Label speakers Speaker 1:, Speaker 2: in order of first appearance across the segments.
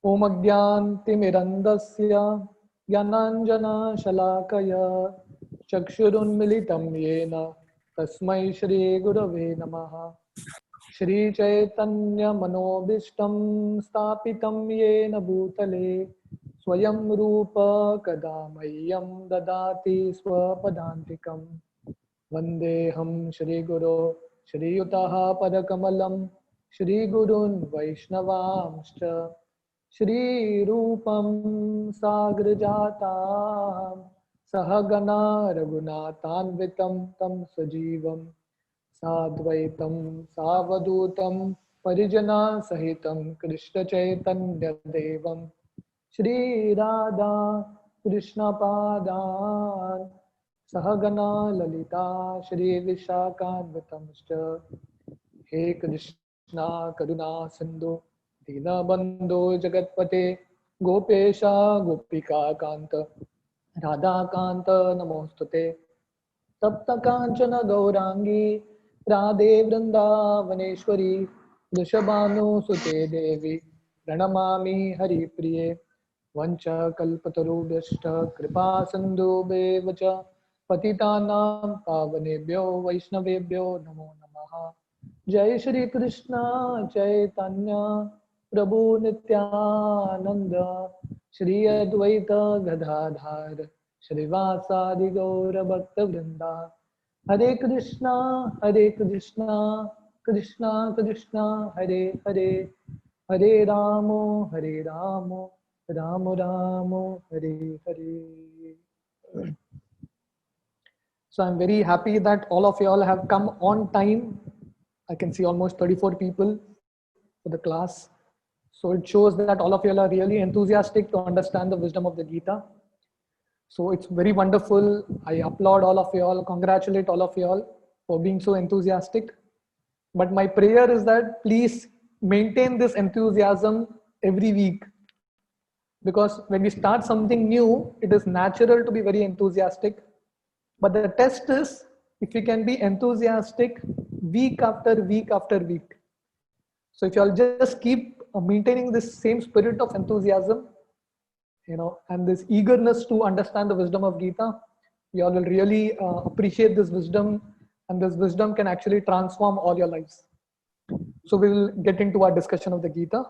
Speaker 1: ॐ अज्ञानतिमिरन्धस्य ज्ञानाञ्जनशलाकया चक्षुरुन्मिलितं येन तस्मै श्रीगुरवे नमः। श्रीचैतन्यमनोभीष्टं स्थापितं येन भूतले स्वयं रूप कदा मह्यं ददाति स्वपदान्तिकं। वन्देऽहं श्रीगुरो श्रीयुतः पदकमलं श्रीगुरून् वैष्णवांश्च श्रीरूपं साग्रजातां सहगणा रघुनाथान्वितं तं सजीवं साद्वैतं सावधूतं परिजनसहितं कृष्णचैतन्यदेवं श्रीराधा कृष्णपादान् सहगणा ललिता श्रीविशाखान्वितंश्च। हे कृष्णा करुणा सिन्धु दीनबन्धो जगत्पते गोपेशा गोपिका कान्त राधाकान्त नमोस्तुते। तप्त कांचन गौरांगी राधे वृंदावनेश्वरी वृषभानुसुते देवी प्रणमामि हरिप्रिये। वंशकल्पतरुभ्यश्च कृपा सिन्धुभ्येव च पतितानां पावनेभ्यो वैष्णवेभ्यो नमो नमः। जय श्री कृष्ण चैतन्य प्रभु नित्यानंद श्री अद्वैत गदाधर श्रीवासादि गौर भक्त वृंदा। हरे कृष्णा कृष्णा कृष्णा हरे हरे, हरे रामो Ram Ram Hare Hare. So I'm very happy that all of you all have come on time. I can see almost 34 people for the class. So it shows that all of you all are really enthusiastic to understand the wisdom of the Gita. So it's very wonderful. I applaud all of you all, congratulate all of you all for being so enthusiastic. But my prayer is that please maintain this enthusiasm every week. Because when we start something new, it is natural to be very enthusiastic. But the test is if we can be enthusiastic week after week after week. So if you all just keep maintaining this same spirit of enthusiasm, and this eagerness to understand the wisdom of Gita, you all will really appreciate this wisdom, and this wisdom can actually transform all your lives. So we will get into our discussion of the Gita.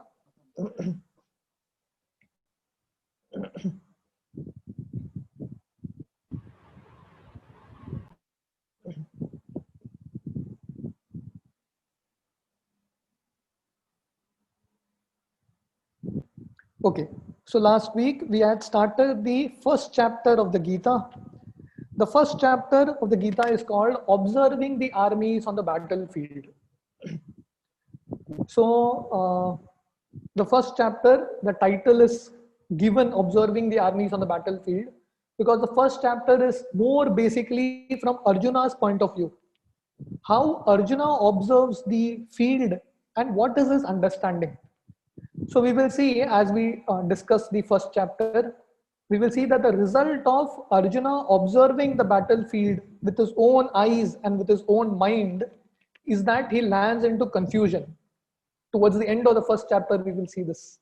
Speaker 1: Okay, so last week we had started the first chapter of the Gita. The first chapter of the Gita is called Observing the Armies on the Battlefield. So, the first chapter, the title is given Observing the Armies on the Battlefield, because the first chapter is more basically from Arjuna's point of view. How Arjuna observes the field and what is his understanding. So we will see as we discuss the first chapter, we will see that the result of Arjuna observing the battlefield with his own eyes and with his own mind is that he lands into confusion. Towards the end of the first chapter, we will see this.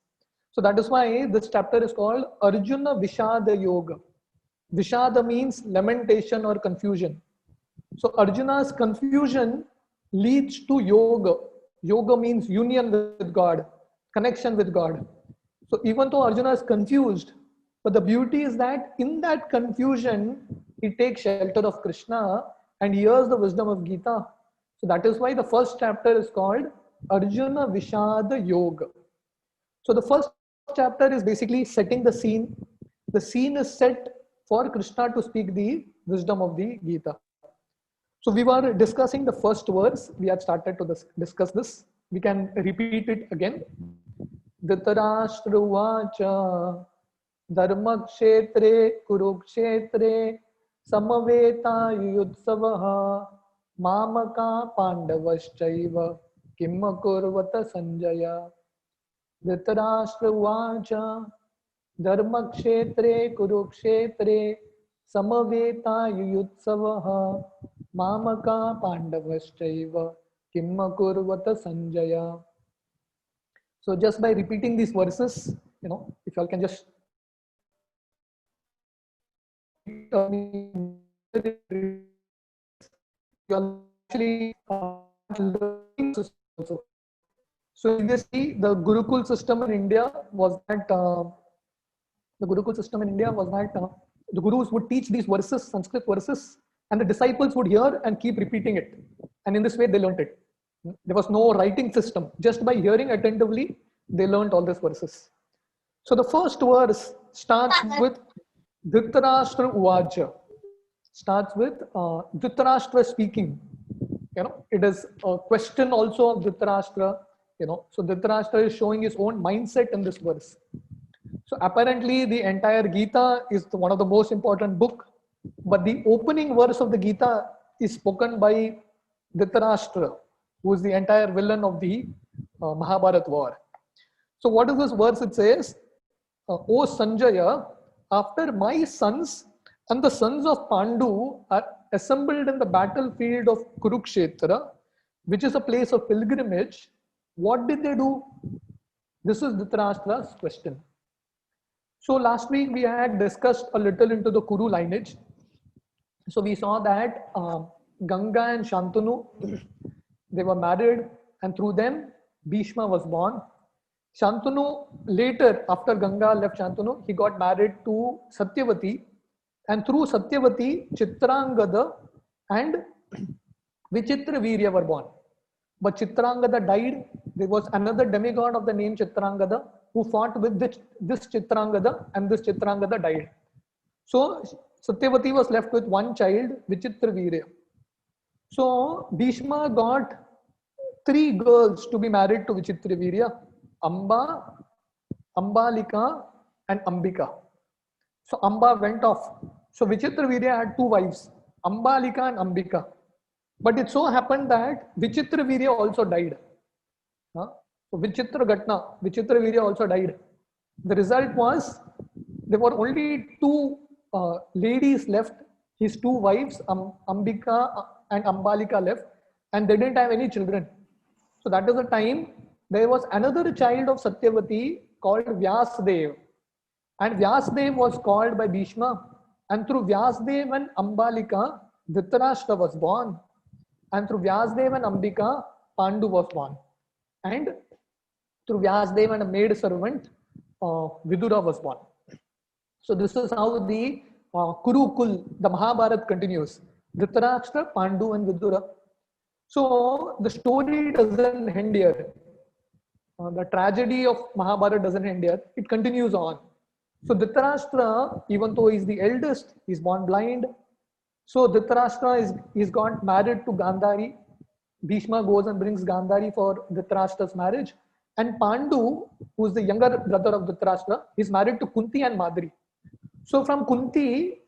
Speaker 1: So that is why this chapter is called Arjuna Vishada Yoga. Vishada means lamentation or confusion. So Arjuna's confusion leads to yoga. Yoga means union with God, connection with God. So even though Arjuna is confused, but the beauty is that in that confusion, he takes shelter of Krishna and hears the wisdom of Gita. So that is why the first chapter is called Arjuna Vishada Yoga. So the first chapter is basically setting the scene. The scene is set for Krishna to speak the wisdom of the Gita. So we were discussing the first verse. We had started to discuss this. We can repeat it again. Dhritarashtra Dharma Kshetre Kurukshetre Samaveta Yudsavaha Mamaka Pandavaschaiva Kim Kurvata Sanjaya. Dhritarashtra Dharma Kshetre Kurukshetre Samaveta Yudsavaha Mamaka Pandavaschaiva Kim Kurvata Sanjaya. So just by repeating these verses, if y'all can just you're actually learning system also. So previously, the Gurukul system in India was that the gurus would teach these verses, Sanskrit verses, and the disciples would hear and keep repeating it. And in this way, they learnt it. There was no writing system. Just by hearing attentively, they learnt all these verses. So the first verse starts with Dhritarashtra Uvacha. Starts with Dhritarashtra speaking. It is a question also of Dhritarashtra. So Dhritarashtra is showing his own mindset in this verse. So apparently the entire Gita is one of the most important book, but the opening verse of the Gita is spoken by Dhritarashtra, who is the entire villain of the Mahabharata war. So what is this verse? It says, O Sanjaya, after my sons and the sons of Pandu are assembled in the battlefield of Kurukshetra, which is a place of pilgrimage, what did they do? This is Dhritarashtra's question. So last week we had discussed a little into the Kuru lineage. So we saw that Ganga and Shantanu, they were married, and through them Bhishma was born. Shantanu later, after Ganga left Shantanu, he got married to Satyavati, and through Satyavati, Chitrangada and Vichitravirya were born. But Chitrangada died. There was another demigod of the name Chitrangada who fought with this Chitrangada, and this Chitrangada died. So Satyavati was left with one child, Vichitravirya. So Bhishma got 3 girls to be married to Vichitravirya: Amba, Ambalika, and Ambika. So Amba went off. So Vichitravirya had 2 wives, Ambalika and Ambika. But it so happened that Vichitravirya also died. So Vichitravirya also died. The result was there were only 2 ladies left, his 2 wives, Ambika and Ambalika left, and they didn't have any children. So that is the time there was another child of Satyavati called Vyasdev. And Vyasdev was called by Bhishma. And through Vyasdev and Ambalika, Dhritarashtra was born. And through Vyasdev and Ambika, Pandu was born. And through Vyasdev and a maid servant, Vidura was born. So this is how the Kurukul, the Mahabharata continues. Dhritarashtra, Pandu and Vidura. So the story doesn't end here. The tragedy of Mahabharata doesn't end here. It continues on. So Dhritarashtra, even though he's the eldest, he's born blind. So Dhritarashtra is got married to Gandhari. Bhishma goes and brings Gandhari for Dhritarashtra's marriage. And Pandu, who is the younger brother of Dhritarashtra, is married to Kunti and Madri. So from Kunti,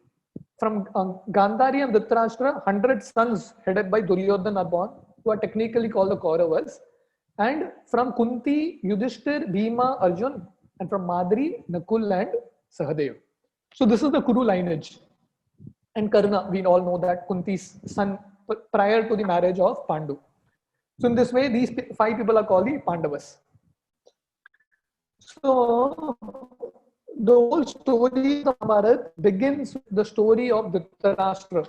Speaker 1: from Gandhari and Dhritarashtra, 100 sons headed by Duryodhana are born, who are technically called the Kauravas. And from Kunti, Yudhishthir, Bhima, Arjun, and from Madri, Nakul and Sahadev. So this is the Kuru lineage. And Karna, we all know that Kunti's son prior to the marriage of Pandu. So in this way, these 5 people are called the Pandavas. So the whole story of Mahabharata begins with the story of Dhritarashtra.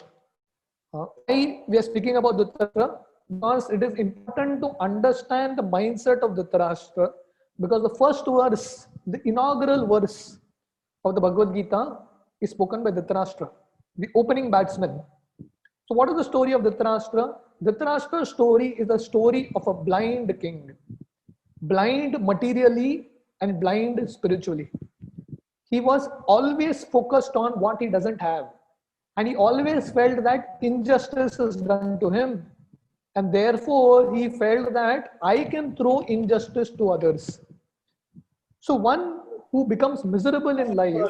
Speaker 1: Why we are speaking about Dhritarashtra? Because it is important to understand the mindset of Dhritarashtra, because the first verse, the inaugural verse of the Bhagavad Gita is spoken by Dhritarashtra, the opening batsman. So what is the story of Dhritarashtra? Dhritarashtra's story is the story of a blind king, blind materially and blind spiritually. He was always focused on what he doesn't have, and he always felt that injustice is done to him, and therefore he felt that I can throw injustice to others. So one who becomes miserable in life,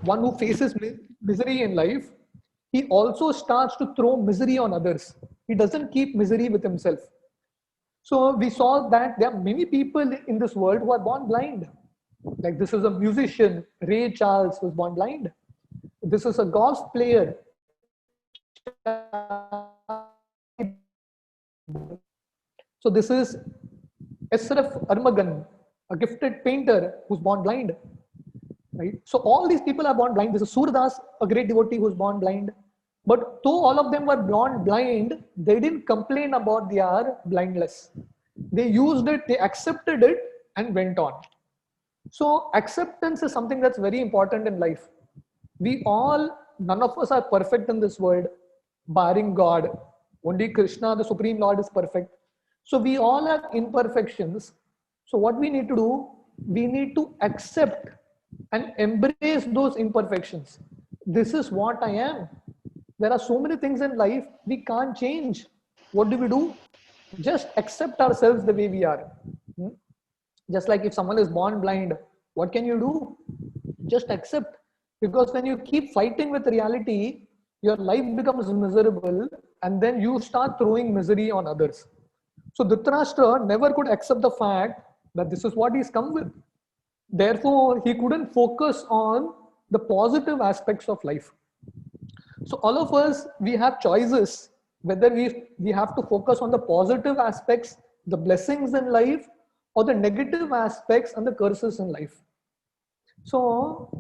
Speaker 1: one who faces misery in life, he also starts to throw misery on others. He doesn't keep misery with himself. So we saw that there are many people in this world who are born blind. Like this is a musician, Ray Charles, was born blind. This is a golf player. So this is Ashraf Armagan, a gifted painter who's born blind, right? So all these people are born blind. This is Surdas, a great devotee who's born blind. But though all of them were born blind, they didn't complain about their blindness. They used it, they accepted it, and went on. So acceptance is something that's very important in life. We all, none of us are perfect in this world, barring God. Only Krishna, the Supreme Lord, is perfect. So we all have imperfections. So what we need to do, we need to accept and embrace those imperfections. This is what I am. There are so many things in life we can't change. What do? Just accept ourselves the way we are. Hmm? Just like if someone is born blind, what can you do? Just accept. Because when you keep fighting with reality, your life becomes miserable and then you start throwing misery on others. So Dhritarashtra never could accept the fact that this is what he's come with. Therefore, he couldn't focus on the positive aspects of life. So all of us, we have choices whether we have to focus on the positive aspects, the blessings in life, or the negative aspects and the curses in life. So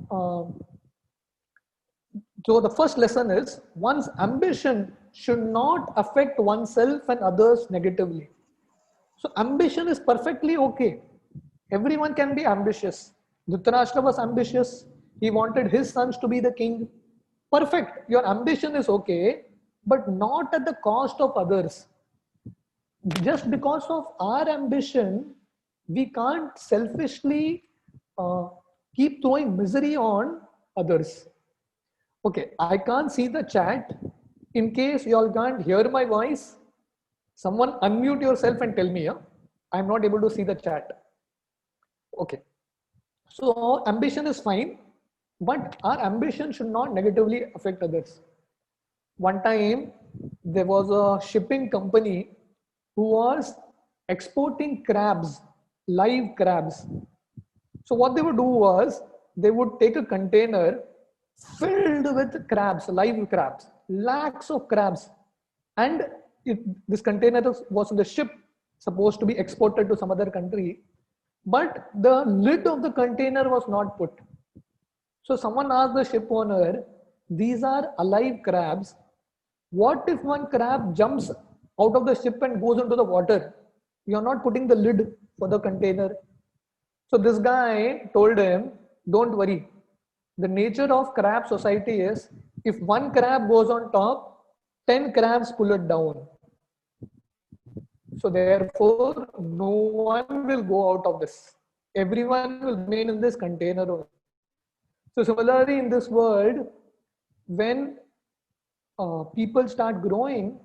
Speaker 1: the first lesson is one's ambition should not affect oneself and others negatively. So ambition is perfectly okay. Everyone can be ambitious. Dhritarashtra was ambitious. He wanted his sons to be the king. Perfect. Your ambition is okay, but not at the cost of others. Just because of our ambition, we can't selfishly keep throwing misery on others. Okay, I can't see the chat. In case you all can't hear my voice, someone unmute yourself and tell me. Yeah? I'm not able to see the chat. Okay. So ambition is fine, but our ambition should not negatively affect others. One time, there was a shipping company who was exporting crabs, live crabs. So what they would do was, they would take a container filled with crabs, live crabs, lakhs of crabs. And this container was on the ship, supposed to be exported to some other country. But the lid of the container was not put. So someone asked the ship owner, these are alive crabs. What if one crab jumps out of the ship and goes into the water? You are not putting the lid for the container. So this guy told him, don't worry. The nature of crab society is, if one crab goes on top, 10 crabs pull it down. So therefore, no one will go out of this. Everyone will remain in this container. So similarly, in this world, when people start growing,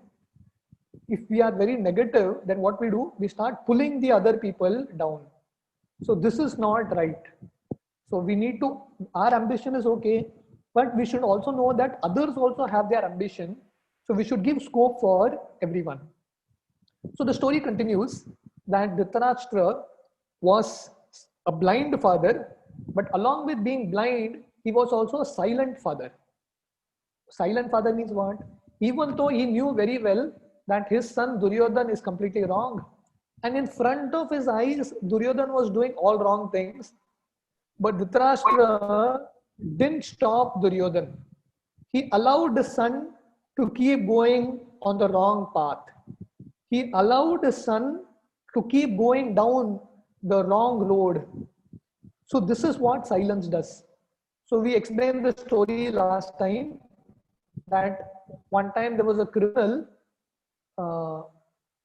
Speaker 1: if we are very negative, then what we do? We start pulling the other people down. So this is not right. So we need to, our ambition is okay, but we should also know that others also have their ambition. So we should give scope for everyone. So the story continues that Dhritarashtra was a blind father, but along with being blind, he was also a silent father. Silent father means what? Even though he knew very well that his son Duryodhan is completely wrong, and in front of his eyes, Duryodhan was doing all wrong things, but Dhritarashtra didn't stop Duryodhan. He allowed the son to keep going on the wrong path. He allowed his son to keep going down the wrong road. So this is what silence does. So we explained the story last time that one time there was a criminal,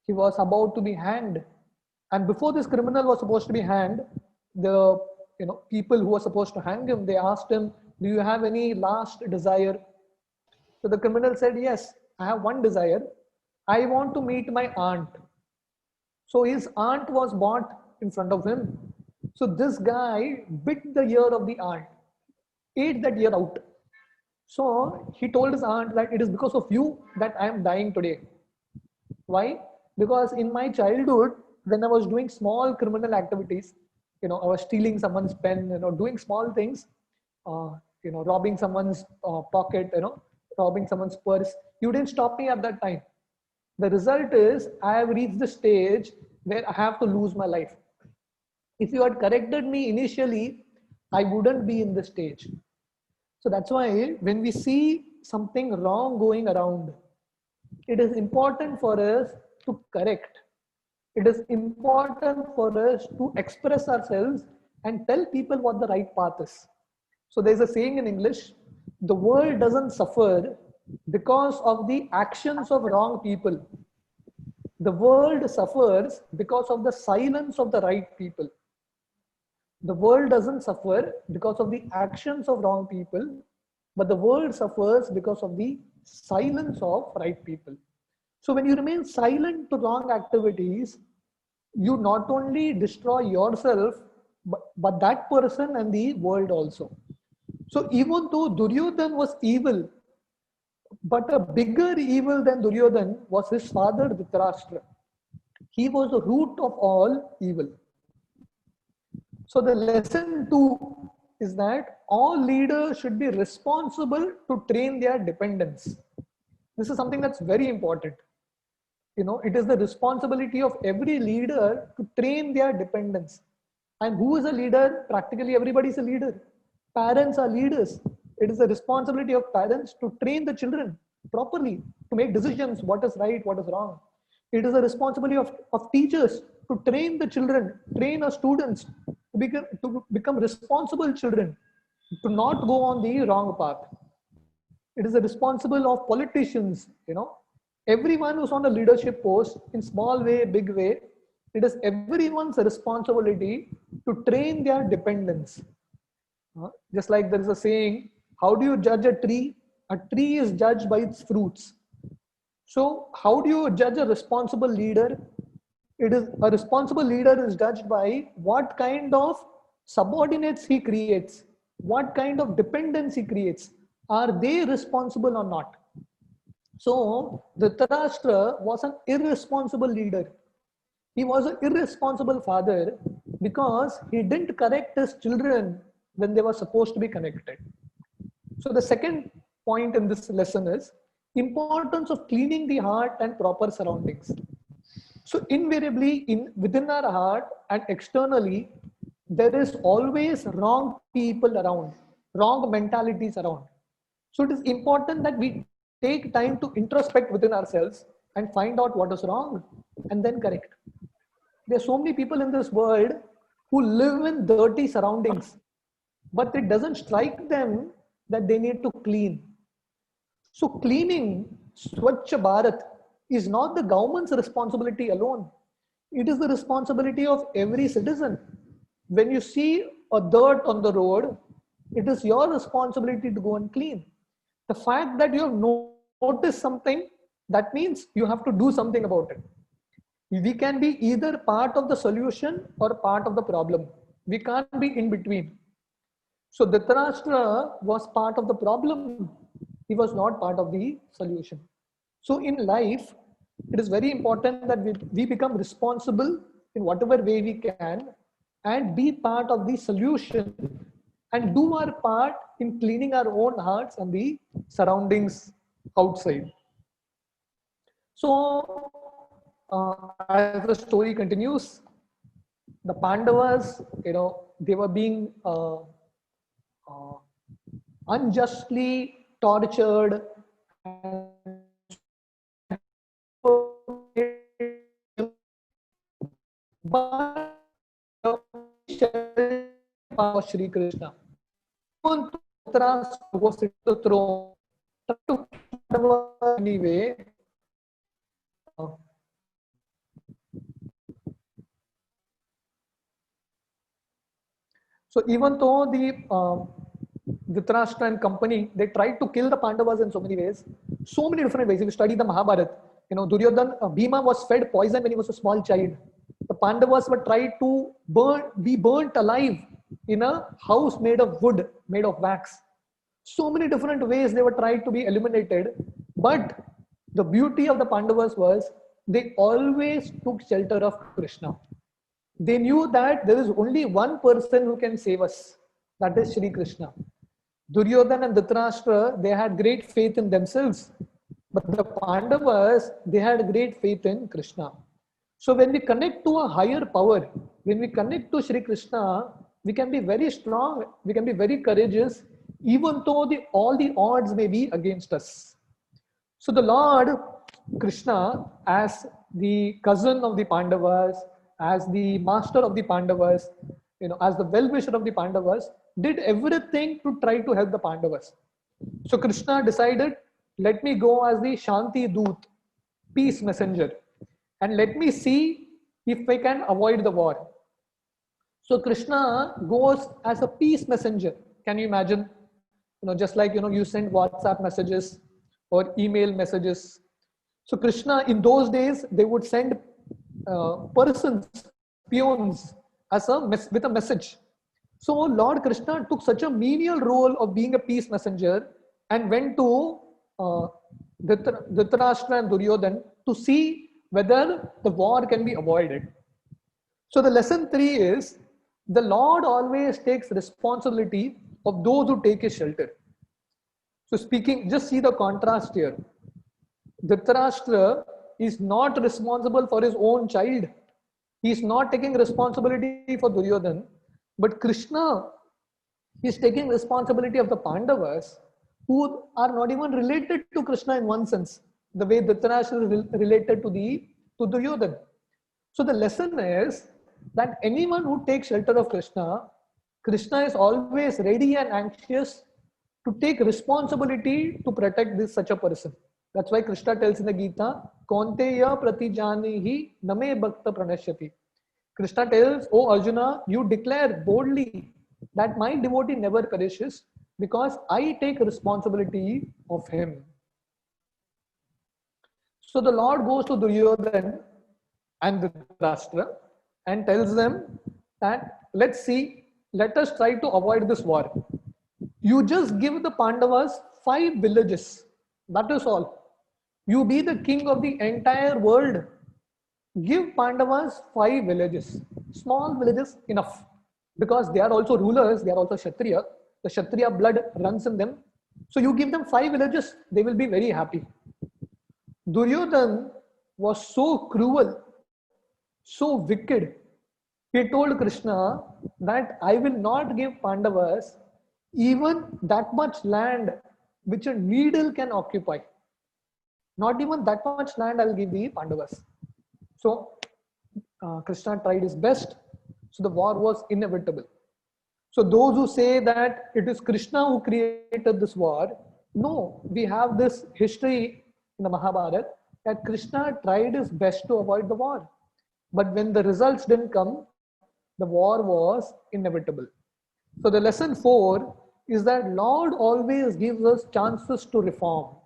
Speaker 1: he was about to be hanged, and before this criminal was supposed to be hanged, the people who were supposed to hang him, they asked him, do you have any last desire? So the criminal said, yes, I have one desire. I want to meet my aunt. So his aunt was brought in front of him. So this guy bit the ear of the aunt, ate that ear out. So he told his aunt that it is because of you that I am dying today. Why? Because in my childhood, when I was doing small criminal activities, I was stealing someone's pen, doing small things, robbing someone's pocket, robbing someone's purse. You didn't stop me at that time. The result is I have reached the stage where I have to lose my life. If you had corrected me initially, I wouldn't be in this stage. So that's why when we see something wrong going around, it is important for us to correct. It is important for us to express ourselves and tell people what the right path is. So there's a saying in English, the world doesn't suffer because of the actions of wrong people. The world suffers because of the silence of the right people. The world doesn't suffer because of the actions of wrong people, but the world suffers because of the silence of right people. So when you remain silent to wrong activities, you not only destroy yourself, but that person and the world also. So even though Duryodhan was evil, but a bigger evil than Duryodhan was his father Dhritarashtra. He was the root of all evil. So the lesson two is that all leaders should be responsible to train their dependents. This is something that's very important. It is the responsibility of every leader to train their dependents. And who is a leader? Practically everybody is a leader. Parents are leaders. It is the responsibility of parents to train the children properly, to make decisions, what is right, what is wrong. It is the responsibility of teachers to train the children, train our students to become responsible children, to not go on the wrong path. It is the responsibility of politicians, everyone who's on a leadership post in small way, big way. It is everyone's responsibility to train their dependents. Just like there is a saying, how do you judge a tree? A tree is judged by its fruits. So how do you judge a responsible leader? It is a responsible leader is judged by what kind of subordinates he creates, what kind of dependence he creates. Are they responsible or not? So Dhritarashtra was an irresponsible leader. He was an irresponsible father because he didn't correct his children when they were supposed to be connected. So the second point in this lesson is importance of cleaning the heart and proper surroundings. So invariably within our heart and externally, there is always wrong people around, wrong mentalities around. So it is important that we take time to introspect within ourselves and find out what is wrong and then correct. There are so many people in this world who live in dirty surroundings, but it doesn't strike them that they need to clean. So cleaning Swachh Bharat is not the government's responsibility alone. It is the responsibility of every citizen. When you see a dirt on the road, it is your responsibility to go and clean. The fact that you have noticed something, that means you have to do something about it. We can be either part of the solution or part of the problem. We can't be in between. So Dhritarashtra was part of the problem. He was not part of the solution. So in life, it is very important that we become responsible in whatever way we can and be part of the solution and do our part in cleaning our own hearts and the surroundings outside. So as the story continues, the Pandavas, they were being unjustly tortured and but Shri Krishna. Was to the throne anyway. So even though the Dhritarashtra and company, they tried to kill the Pandavas in so many ways, so many different ways. If you study the Mahabharata, Duryodhana, Bhima was fed poison when he was a small child. The Pandavas were tried to be burnt alive in a house made of wood, made of wax. So many different ways they were tried to be eliminated. But the beauty of the Pandavas was they always took shelter of Krishna. They knew that there is only one person who can save us. That is Shri Krishna. Duryodhana and Dhritarashtra, they had great faith in themselves. But the Pandavas, they had great faith in Krishna. So when we connect to a higher power, when we connect to Shri Krishna, we can be very strong, we can be very courageous, even though all the odds may be against us. So the Lord Krishna, as the cousin of the Pandavas, as the master of the Pandavas, as the well-wisher of the Pandavas, did everything to try to help the Pandavas. So Krishna decided, let me go as the Shanti Doot, peace messenger, and let me see if I can avoid the war. So Krishna goes as a peace messenger. Can you imagine? Just like you send WhatsApp messages or email messages. So Krishna, in those days, they would send persons, peons, with a message. So Lord Krishna took such a menial role of being a peace messenger and went to Dhritarashtra and Duryodhan to see whether the war can be avoided. So the lesson 3 is the Lord always takes responsibility of those who take his shelter. So speaking, just see the contrast here. Dhritarashtra is not responsible for his own child. He is not taking responsibility for Duryodhan, but Krishna is taking responsibility of the Pandavas who are not even related to Krishna in one sense, the way Dhritarashtra is related to Duryodhan. So the lesson is that anyone who takes shelter of Krishna, Krishna is always ready and anxious to take responsibility to protect such a person. That's why Krishna tells in the Gita, Kaunteya pratijanihi name bhakta pranashyati. Krishna tells, oh Arjuna, you declare boldly that my devotee never perishes because I take responsibility of him. So the Lord goes to Duryodhan and Dhritarashtra and tells them that let us try to avoid this war. You just give the Pandavas 5 villages. That is all. You be the king of the entire world. Give Pandavas 5 villages. Small villages, enough. Because they are also rulers, they are also Kshatriya. The Kshatriya blood runs in them. So you give them 5 villages, they will be very happy. Duryodhan was so cruel, so wicked. He told Krishna that I will not give Pandavas even that much land which a needle can occupy. Not even that much land I will give the Pandavas. So Krishna tried his best. So the war was inevitable. So those who say that it is Krishna who created this war, no, we have this history in the Mahabharata that Krishna tried his best to avoid the war. But when the results didn't come, the war was inevitable. So the lesson 4 is that Lord always gives us chances to reform.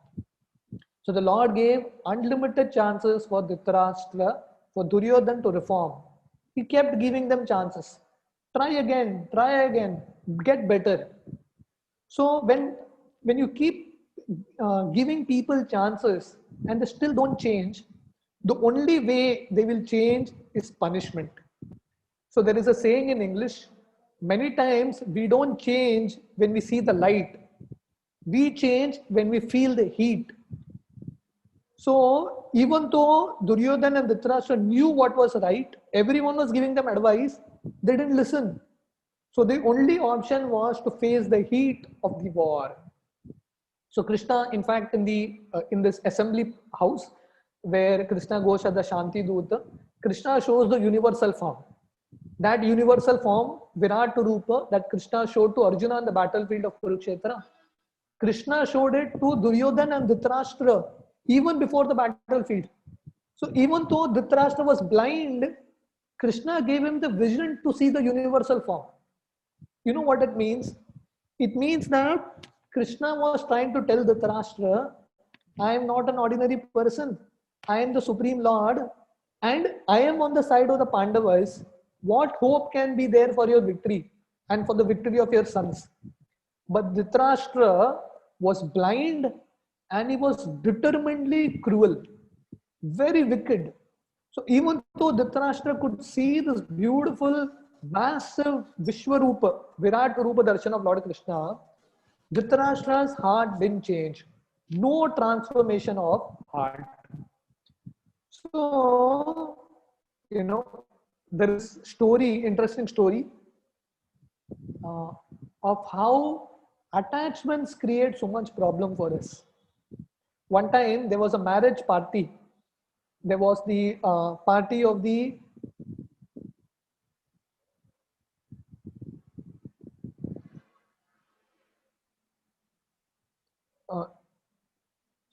Speaker 1: So the Lord gave unlimited chances for Dhritarashtra, for Duryodhan to reform. He kept giving them chances. Try again, get better. So when you keep giving people chances and they still don't change, the only way they will change is punishment. So there is a saying in English, many times we don't change when we see the light. We change when we feel the heat. So even though Duryodhan and Dhritarashtra knew what was right, everyone was giving them advice, they didn't listen. So the only option was to face the heat of the war. So Krishna, in fact, in this assembly house where Krishna goes as the Shanti Duta, Krishna shows the universal form. That universal form, Virat Rupa, that Krishna showed to Arjuna on the battlefield of Kurukshetra, Krishna showed it to Duryodhan and Dhritarashtra even before the battlefield. So even though Dhritarashtra was blind, Krishna gave him the vision to see the universal form. You know what it means? It means that Krishna was trying to tell Dhritarashtra, I am not an ordinary person. I am the Supreme Lord and I am on the side of the Pandavas. What hope can be there for your victory and for the victory of your sons? But Dhritarashtra was blind and he was determinedly cruel, very wicked. So even though Dhritarashtra could see this beautiful, massive Vishwarupa, Virat Rupa Darshan of Lord Krishna, Dhritarashtra's heart didn't change. No transformation of heart. So you know, there is story, interesting story uh, of how attachments create so much problem for us. One time there was a marriage party. There was the party of the uh,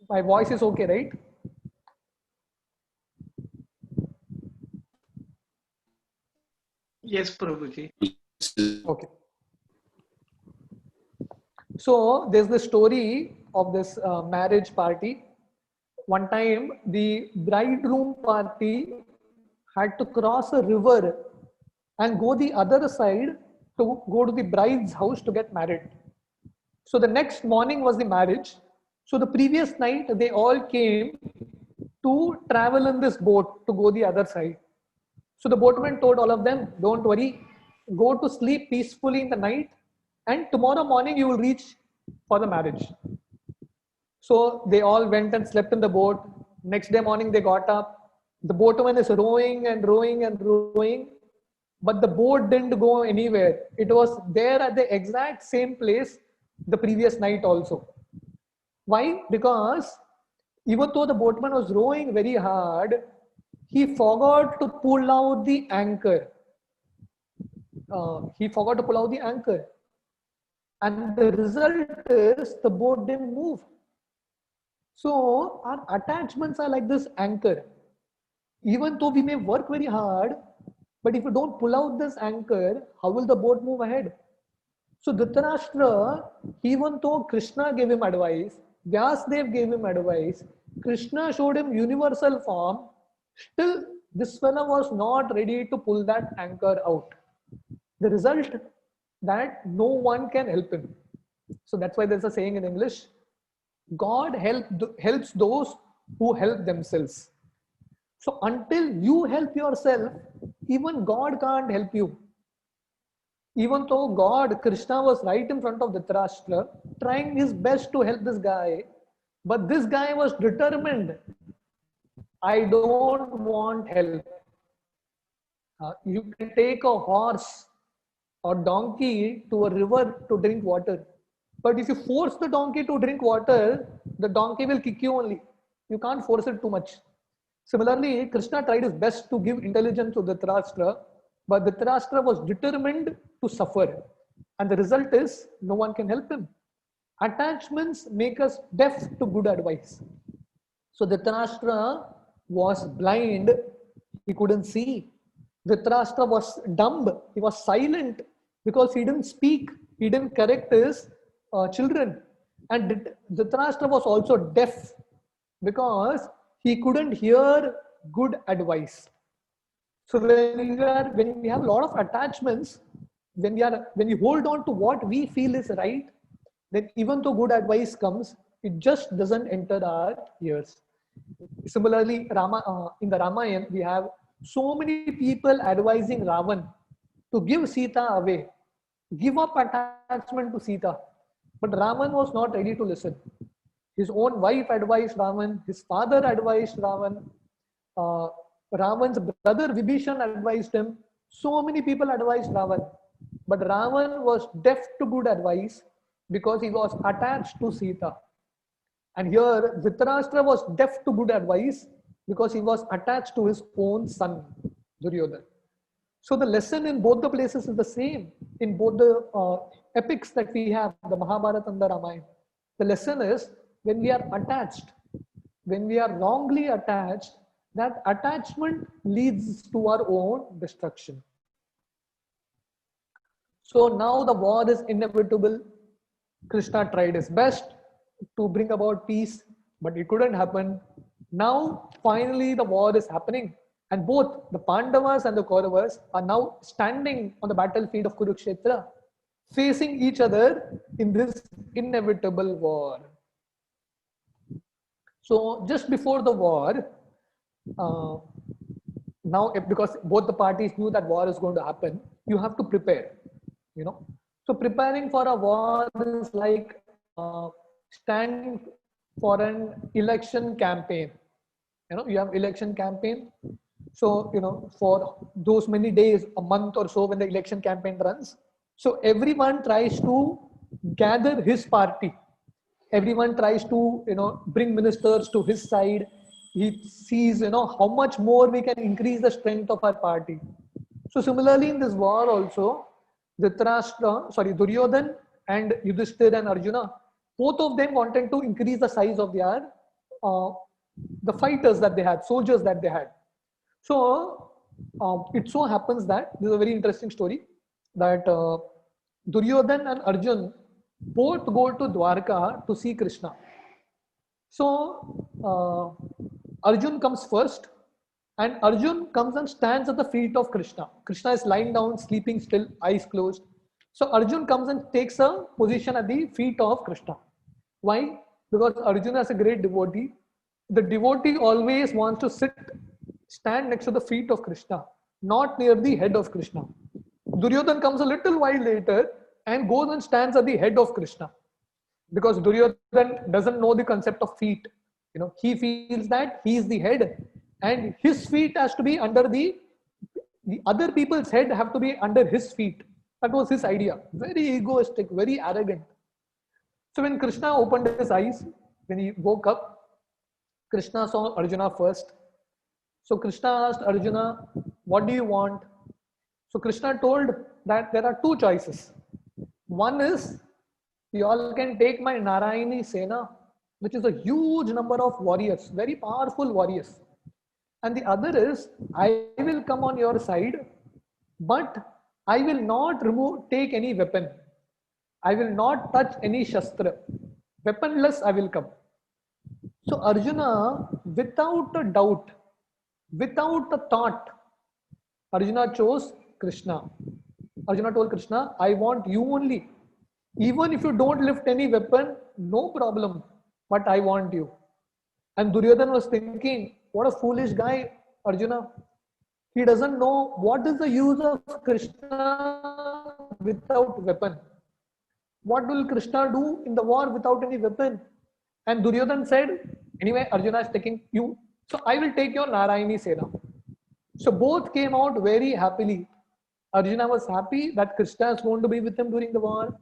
Speaker 1: my voice is okay, right?
Speaker 2: Yes, Prabhuji.
Speaker 1: Okay. So there's the story of this marriage party. One time the bridegroom party had to cross a river and go the other side to go to the bride's house to get married. So the next morning was the marriage. So the previous night they all came to travel in this boat to go the other side. So the boatman told all of them, don't worry, go to sleep peacefully in the night, and tomorrow morning you will reach for the marriage. So they all went and slept in the boat. Next day morning they got up. The boatman is rowing and rowing and rowing, but the boat didn't go anywhere. It was there at the exact same place the previous night also. Why? Because even though the boatman was rowing very hard, he forgot to pull out the anchor. He forgot to pull out the anchor. And the result is the boat didn't move. So our attachments are like this anchor. Even though we may work very hard, but if you don't pull out this anchor, how will the boat move ahead? So Dhritarashtra, even though Krishna gave him advice, Vyasdev gave him advice, Krishna showed him universal form, still this fellow was not ready to pull that anchor out. The result that no one can help him. So that's why there's a saying in English, God helps those who help themselves. So until you help yourself, even God can't help you. Even though God, Krishna was right in front of Dhritarashtra, trying his best to help this guy, but this guy was determined, I don't want help. You can take a horse or donkey to a river to drink water. But if you force the donkey to drink water, the donkey will kick you only. You can't force it too much. Similarly, Krishna tried his best to give intelligence to Dhritarashtra, but Dhritarashtra was determined to suffer. And the result is no one can help him. Attachments make us deaf to good advice. So Dhritarashtra was blind, he couldn't see. Dhritarashtra was dumb, he was silent because he didn't speak, he didn't correct his children. And Dhritarashtra was also deaf because he couldn't hear good advice. So when we have a lot of attachments, when we hold on to what we feel is right, then even though good advice comes, it just doesn't enter our ears. Similarly, in the Ramayana, we have so many people advising Ravan to give Sita away, give up attachment to Sita. But Raman was not ready to listen. His own wife advised Raman, his father advised Raman, uh, Raman's brother Vibhishan advised him. So many people advised Ravan. But Ravan was deaf to good advice because he was attached to Sita. And here Dhritarashtra was deaf to good advice because he was attached to his own son, Duryodhana. So the lesson in both the places is the same. In both the epics that we have, the Mahabharata and the Ramayana, the lesson is when we are attached, when we are wrongly attached, that attachment leads to our own destruction. So now the war is inevitable. Krishna tried his best to bring about peace, but it couldn't happen. Now, finally, the war is happening, and both the Pandavas and the Kauravas are now standing on the battlefield of Kurukshetra, facing each other in this inevitable war. So, just before the war, uh, now because both the parties knew that war is going to happen, you have to prepare. So preparing for a war is like standing for an election campaign. You have election campaign. So, for those many days, a month or so when the election campaign runs, so everyone tries to gather his party. Everyone tries to, bring ministers to his side. He sees, how much more we can increase the strength of our party. So similarly in this war also, Duryodhan and Yudhishthir and Arjuna, both of them wanted to increase the size of their, uh, the fighters that they had, soldiers that they had. So it so happens that this is a very interesting story that Duryodhan and Arjun both go to Dwarka to see Krishna. So Arjun comes first, and Arjun comes and stands at the feet of Krishna. Krishna is lying down, sleeping still, eyes closed. So Arjun comes and takes a position at the feet of Krishna. Why? Because Arjuna is a great devotee. The devotee always wants to stand next to the feet of Krishna, not near the head of Krishna. Duryodhan comes a little while later and goes and stands at the head of Krishna, because Duryodhan doesn't know the concept of feet. He feels that he is the head and his feet has to be under the other people's head have to be under his feet. That was his idea. Very egoistic, very arrogant. So when Krishna opened his eyes, when he woke up, Krishna saw Arjuna first. So Krishna asked Arjuna, what do you want? So Krishna told that there are two choices. One is, you all can take my Narayani Sena, which is a huge number of warriors, very powerful warriors. And the other is, I will come on your side, but I will not take any weapon. I will not touch any shastra. Weaponless I will come. So Arjuna, without a doubt, without a thought, Arjuna chose Krishna. Arjuna told Krishna, I want you only. Even if you don't lift any weapon, no problem, but I want you. And Duryodhana was thinking, what a foolish guy, Arjuna. He doesn't know what is the use of Krishna without weapon. What will Krishna do in the war without any weapon? And Duryodhana said, anyway, Arjuna is taking you, so I will take your Narayani Sena. So both came out very happily. Arjuna was happy that Krishna is going to be with him during the war.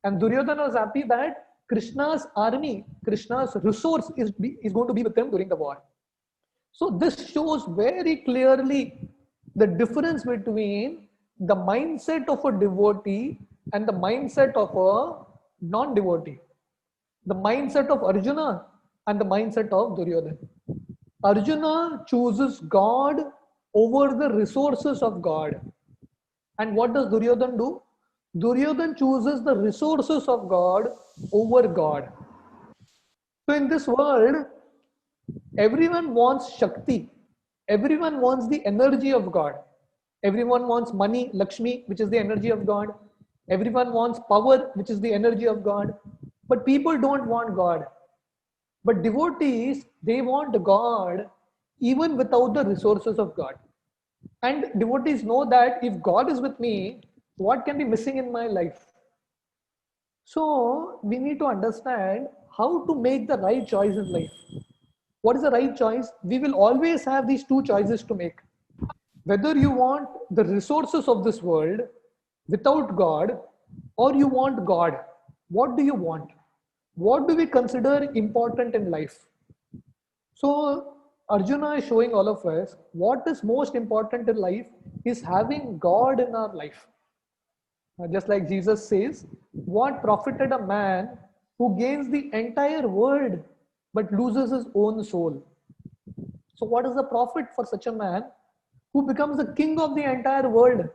Speaker 1: And Duryodhana was happy that Krishna's army, Krishna's resource is going to be with him during the war. So this shows very clearly the difference between the mindset of a devotee and the mindset of a non-devotee. The mindset of Arjuna and the mindset of Duryodhana. Arjuna chooses God over the resources of God. And what does Duryodhana do? Duryodhana chooses the resources of God over God. So in this world, everyone wants Shakti. Everyone wants the energy of God. Everyone wants money, Lakshmi, which is the energy of God. Everyone wants power, which is the energy of God. But people don't want God. But devotees, they want God even without the resources of God. And devotees know that if God is with me, what can be missing in my life? So we need to understand how to make the right choice in life. What is the right choice? We will always have these two choices to make. Whether you want the resources of this world without God, or you want God. What do you want? What do we consider important in life? So Arjuna is showing all of us what is most important in life is having God in our life. Just like Jesus says, what profited a man who gains the entire world but loses his own soul? So what is the profit for such a man who becomes the king of the entire world,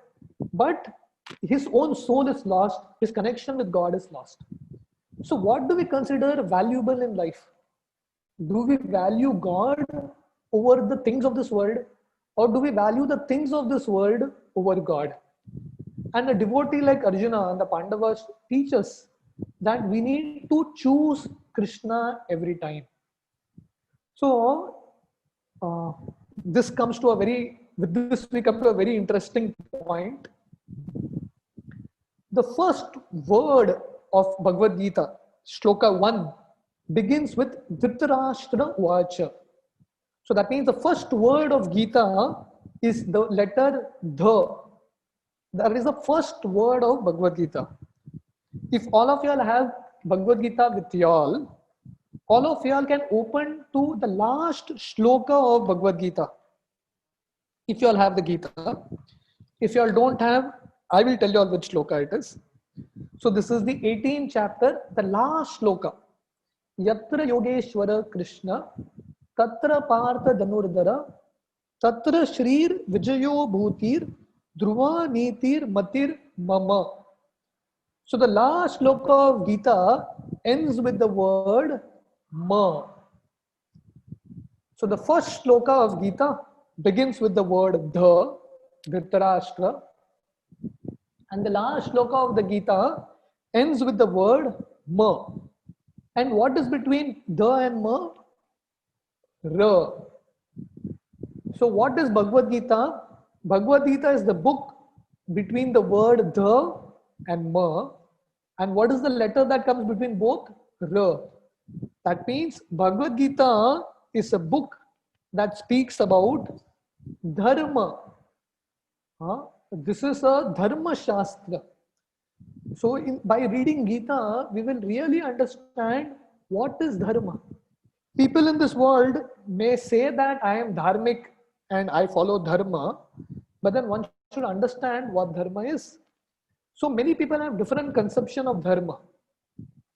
Speaker 1: but his own soul is lost, his connection with God is lost? So what do we consider valuable in life? Do we value God over the things of this world, or do we value the things of this world over God? And a devotee like Arjuna and the Pandavas teach us that we need to choose Krishna every time. So this comes to with this we come to a very interesting point. The first word of Bhagavad Gita, Shloka 1, begins with Dhritarashtra Uvacha. So that means the first word of Gita is the letter dha. That is the first word of Bhagavad Gita. If all of y'all have Bhagavad Gita with y'all, all of y'all can open to the last shloka of Bhagavad Gita. If y'all have the Gita, if y'all don't have, I will tell you all which shloka it is. So this is the 18th chapter, the last shloka. Yatra Yogeshwara Krishna, Tatra Partha Dhanurdhara, Tatra Shrir Vijayo Bhutir, Dhruva Nitir Matir Mama. So the last shloka of Gita ends with the word Ma. So the first shloka of Gita begins with the word Dha, Dhritarashtra, and the last shloka of the Gita ends with the word Ma. And what is between Dha and Ma? Ra. So what is Bhagavad Gita? Bhagavad Gita is the book between the word Dha and Ma. And what is the letter that comes between both? Ra. That means Bhagavad Gita is a book that speaks about dharma. This is a dharma shastra. So by reading Gita, we will really understand what is dharma. People in this world may say that I am dharmic and I follow dharma, but then one should understand what dharma is. So many people have different conception of dharma.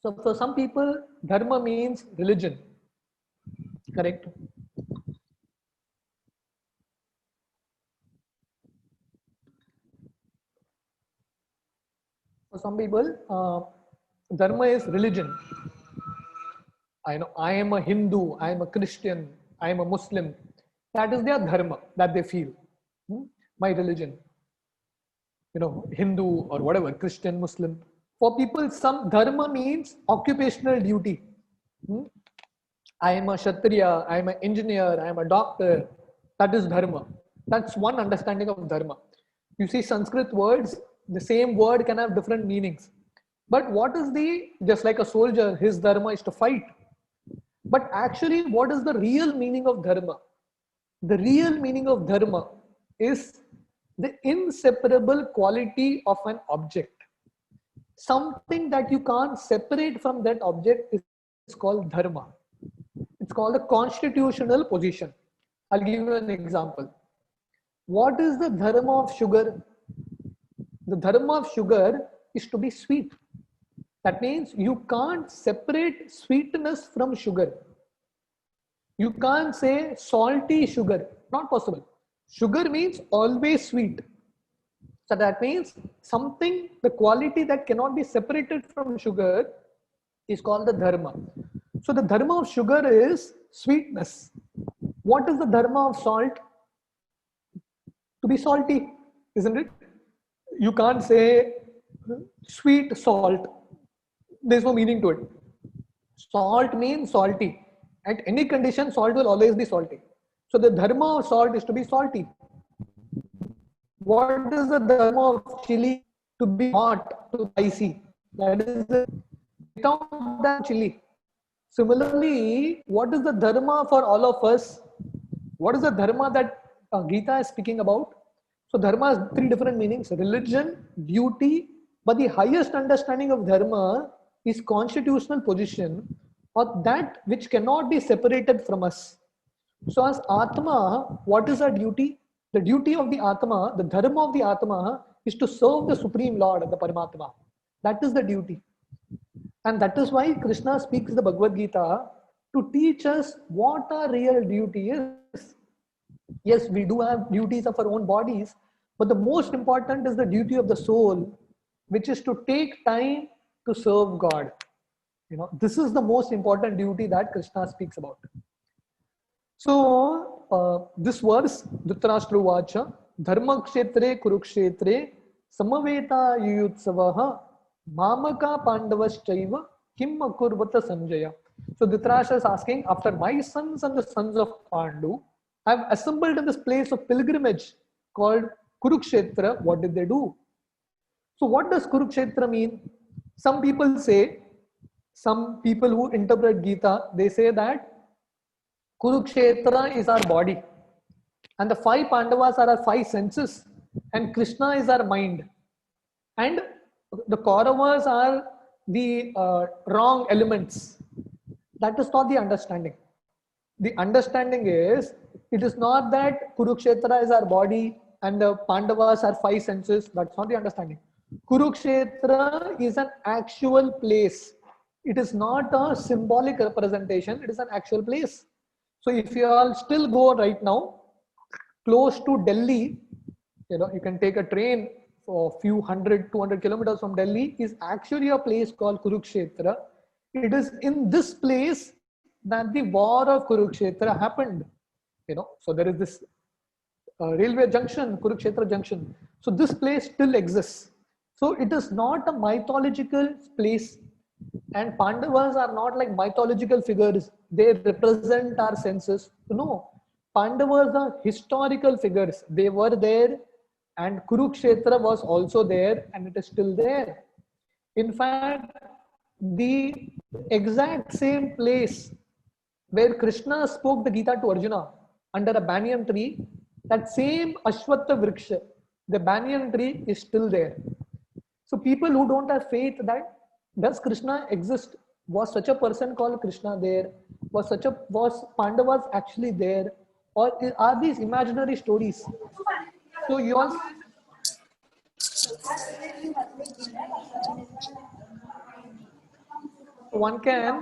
Speaker 1: So for some people, dharma means religion. Correct? For some people, dharma is religion. I know I am a Hindu, I am a Christian, I am a Muslim. That is their dharma that they feel. My religion. Hindu or whatever, Christian, Muslim. For people, some dharma means occupational duty. I am a Kshatriya, I am an engineer, I am a doctor. That is dharma. That's one understanding of dharma. You see, Sanskrit words, the same word can have different meanings. But what is just like a soldier, his dharma is to fight. But actually, what is the real meaning of dharma? The real meaning of dharma is the inseparable quality of an object. Something that you can't separate from that object is called dharma. It's called a constitutional position. I'll give you an example. What is the dharma of sugar? The dharma of sugar is to be sweet. That means you can't separate sweetness from sugar. You can't say salty sugar. Not possible. Sugar means always sweet. So that means something, the quality that cannot be separated from sugar is called the dharma. So the dharma of sugar is sweetness. What is the dharma of salt? To be salty, isn't it? You can't say sweet salt. There's no meaning to it. Salt means salty. At any condition, salt will always be salty. So the dharma of salt is to be salty. What is the dharma of chili? To be hot, to spicy. That is the without that chili. Similarly, what is the dharma for all of us? What is the dharma that Gita is speaking about? So dharma has three different meanings: religion, duty, but the highest understanding of dharma is constitutional position, or that which cannot be separated from us. So as Atma, what is our duty? The duty of the Atma, the dharma of the Atma is to serve the Supreme Lord, the Paramatma. That is the duty. And that is why Krishna speaks the Bhagavad Gita to teach us what our real duty is. Yes, we do have duties of our own bodies, but the most important is the duty of the soul, which is to take time to serve God. This is the most important duty that Krishna speaks about. So, this verse, Dhritarashtra Vacha, Dharma Kshetre Kurukshetre, Samaveta Yuyutsavaha, Mamaka Pandavaschaiva, Kim Akurvata Sanjaya. So, Dhritarashtra is asking, after my sons and the sons of Pandu have assembled in this place of pilgrimage called Kurukshetra, what did they do? So, what does Kurukshetra mean? Some people who interpret Gita, they say that Kurukshetra is our body. And the 5 Pandavas are our 5 senses, and Krishna is our mind. And the Kauravas are the wrong elements. That is not the understanding. The understanding is, it is not that Kurukshetra is our body and the Pandavas are 5 senses. That's not the understanding. Kurukshetra is an actual place. It is not a symbolic representation. It is an actual place. So if you all still go right now close to Delhi, you can take a train for a few 100-200 kilometers from Delhi, is actually a place called Kurukshetra. It is in this place that the war of Kurukshetra happened. So there is this railway junction, Kurukshetra junction. So this place still exists. So it is not a mythological place, and Pandavas are not like mythological figures. They represent our senses. No, Pandavas are historical figures. They were there, and Kurukshetra was also there, and it is still there. In fact, the exact same place where Krishna spoke the Gita to Arjuna under a banyan tree, that same Ashwatha Vriksha, the banyan tree, is still there. So people who don't have faith that does Krishna exist, was such a person called Krishna there, was Pandavas actually there, or are these imaginary stories? So you all, one can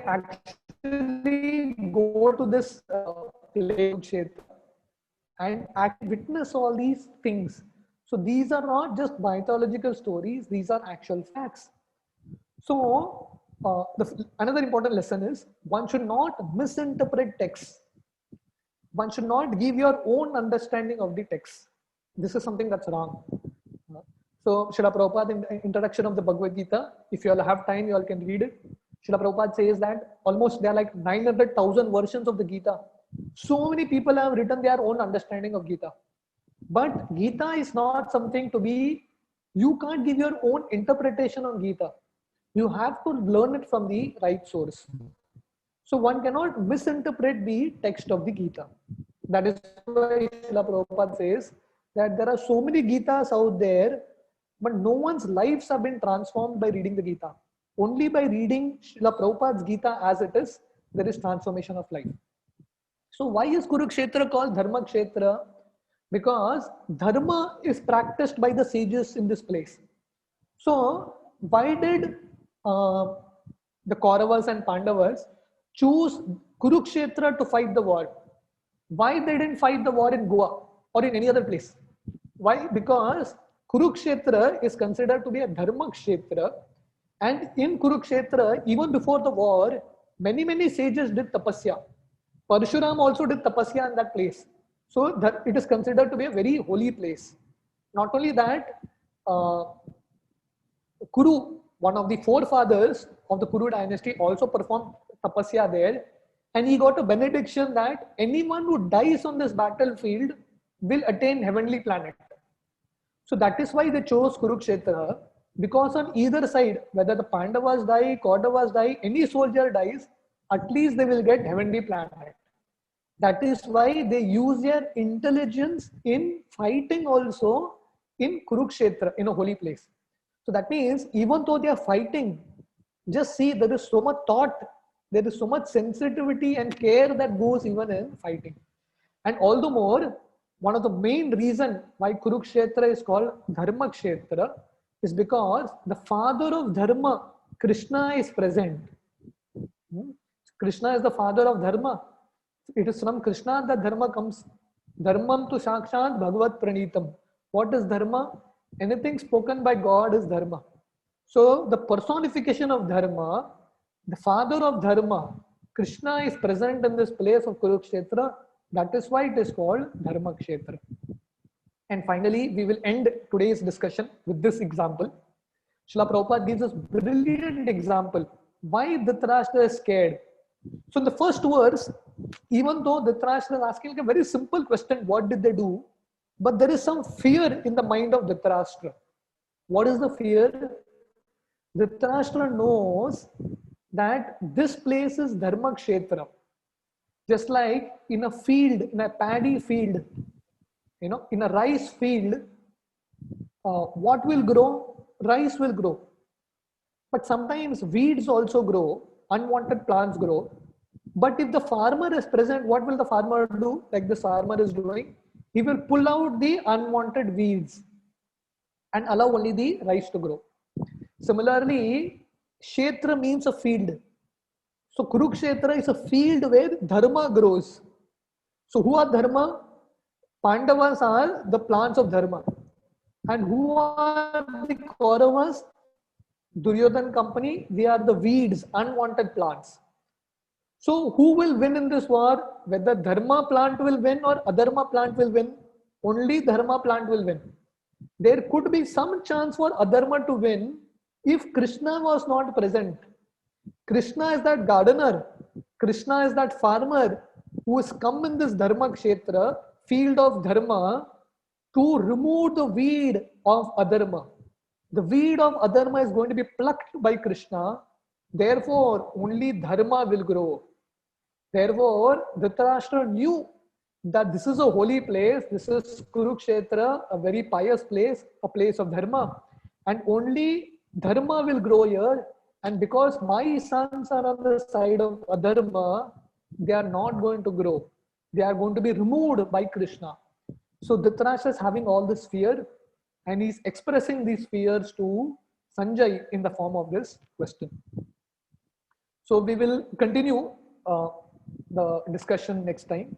Speaker 1: actually go to this place and witness all these things. So these are not just mythological stories, these are actual facts. So another important lesson is, one should not misinterpret texts. One should not give your own understanding of the text. This is something that's wrong. So Srila Prabhupada, in the introduction of the Bhagavad Gita, if you all have time, you all can read it. Srila Prabhupada says that almost there are like 900,000 versions of the Gita. So many people have written their own understanding of Gita. But Gita is not something to be, you can't give your own interpretation on Gita. You have to learn it from the right source. So one cannot misinterpret the text of the Gita. That is why Srila Prabhupada says that there are so many Gitas out there, but no one's lives have been transformed by reading the Gita. Only by reading Srila Prabhupada's Gita as it is, there is transformation of life. So why is Kurukshetra called Dharma Kshetra? Because Dharma is practiced by the sages in this place. So why did the Kauravas and Pandavas choose Kurukshetra to fight the war? Why they didn't fight the war in Goa or in any other place? Why? Because Kurukshetra is considered to be a Dharma Kshetra, and in Kurukshetra, even before the war, many sages did tapasya. Parshuram also did tapasya in that place. So that it is considered to be a very holy place. Not only that, Kuru, one of the forefathers of the Kuru dynasty, also performed tapasya there, and he got a benediction that anyone who dies on this battlefield will attain heavenly planet. So that is why they chose Kurukshetra, because on either side, whether the Pandavas die, Kauravas die, any soldier dies, at least they will get heavenly planet. That is why they use their intelligence in fighting also in Kurukshetra, in a holy place. So that means even though they are fighting, just see, there is so much thought, there is so much sensitivity and care that goes even in fighting. And all the more, one of the main reason why Kurukshetra is called Dharma Kshetra is because the father of Dharma, Krishna, is present. Krishna is the father of Dharma. It is from Krishna that Dharma comes. Dharmam tu Sakshat Bhagavat Pranitam. What is Dharma? Anything spoken by God is Dharma. So the personification of Dharma, the father of Dharma, Krishna, is present in this place of Kurukshetra. That is why it is called Dharma Kshetra. And finally, we will end today's discussion with this example. Srila Prabhupada gives us a brilliant example. Why Dhritarashtra is scared? So in the first verse, even though Dhritarashtra is asking a very simple question, what did they do? But there is some fear in the mind of Dhritarashtra. What is the fear? Dhritarashtra knows that this place is Dharma Kshetra. Just like in a field, in a paddy field, in a rice field, what will grow? Rice will grow. But sometimes weeds also grow, unwanted plants grow. But if the farmer is present, what will the farmer do? Like this farmer is doing, he will pull out the unwanted weeds and allow only the rice to grow. Similarly, Kshetra means a field. So Kurukshetra is a field where Dharma grows. So who are Dharma? Pandavas are the plants of Dharma. And who are the Kauravas? Duryodhan company, they are the weeds, unwanted plants. So who will win in this war? Whether Dharma plant will win or Adharma plant will win? Only Dharma plant will win. There could be some chance for Adharma to win if Krishna was not present. Krishna is that gardener. Krishna is that farmer who has come in this Dharma Kshetra, field of Dharma, to remove the weed of Adharma. The weed of Adharma is going to be plucked by Krishna. Therefore, only Dharma will grow. Therefore, Dhritarashtra knew that this is a holy place. This is Kurukshetra, a very pious place, a place of Dharma. And only Dharma will grow here. And because my sons are on the side of Adharma, they are not going to grow. They are going to be removed by Krishna. So Dhritarashtra is having all this fear, and he's expressing these fears to Sanjay in the form of this question. So we will continue the discussion next time.